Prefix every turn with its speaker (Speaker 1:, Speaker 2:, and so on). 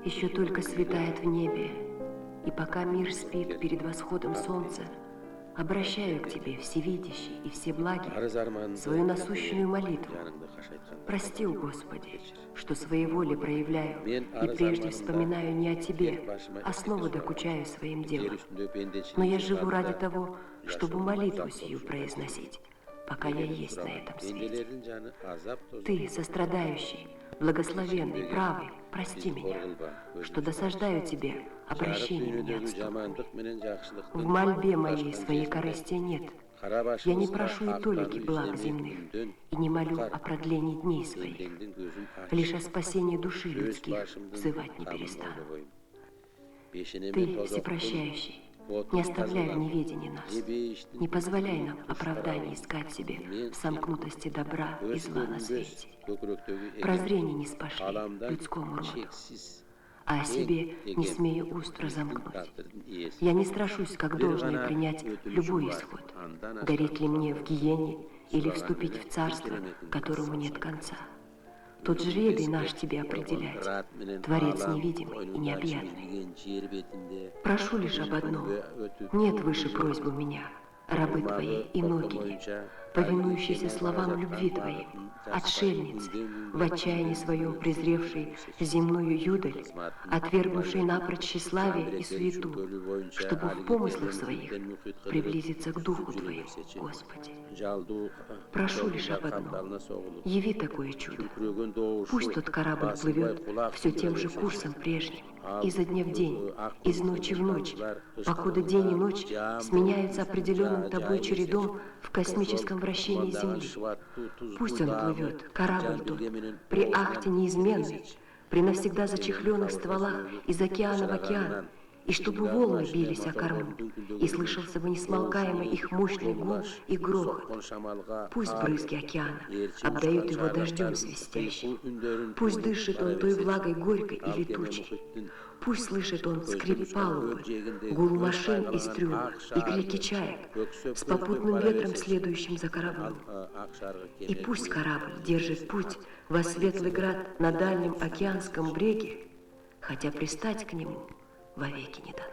Speaker 1: Еще только светает в небе, и пока мир спит перед восходом солнца, обращаю к Тебе, всевидящий и всеблагий, свою насущную молитву. Прости, о Господи, что своей воле проявляю и прежде вспоминаю не о Тебе, а снова докучаю своим делом. Но я живу ради того, чтобы молитву сию произносить, пока я есть на этом свете. Ты, сострадающий, благословенный, правый, прости меня, что досаждаю Тебе обращениями неотступными. В мольбе моей своей корысти нет. Я не прошу и толики благ земных, и не молю о продлении дней своих. Лишь о спасении души людских взывать не перестану. Ты, всепрощающий, не оставляй в неведении нас, не позволяй нам оправданий искать себе в сомкнутости добра и зла на свете. Прозрение не спошли людскому роду, а о себе не смею уст разомкнуть. Я не страшусь, как должное принять любой исход, гореть ли мне в гиене или вступить в царство, которому нет конца. Тот жребий наш Тебе определять, Творец невидимый и необъятный. Прошу лишь об одном, нет выше просьбы меня, рабы Твои и ноги, повинующиеся словам любви Твоим, отшельницы, в отчаянии своем презревшей земную юдаль, отвергнувшей напрочь тщеславие и суету, чтобы в помыслах своих приблизиться к Духу Твоему, Господи. Прошу лишь об одном, яви такое чудо. Пусть тот корабль плывет все тем же курсом прежним, изо дня в день, из ночи в ночь, покуда день и ночь сменяются определенным Тобой чередом в космическом вращении Земли. Пусть он плывет, корабль тот, при ахте неизменной, при навсегда зачехленных стволах из океана в океан, и чтобы волны бились о корму, и слышался бы несмолкаемый их мощный гул и грохот. Пусть брызги океана обдают его дождем свистящим, пусть дышит он той влагой горькой и летучей, пусть слышит он скрип палубы, гул машин и струн и крики чаек с попутным ветром, следующим за кораблем. И пусть корабль держит путь во светлый град на дальнем океанском бреге, хотя пристать к нему вовеки не дано.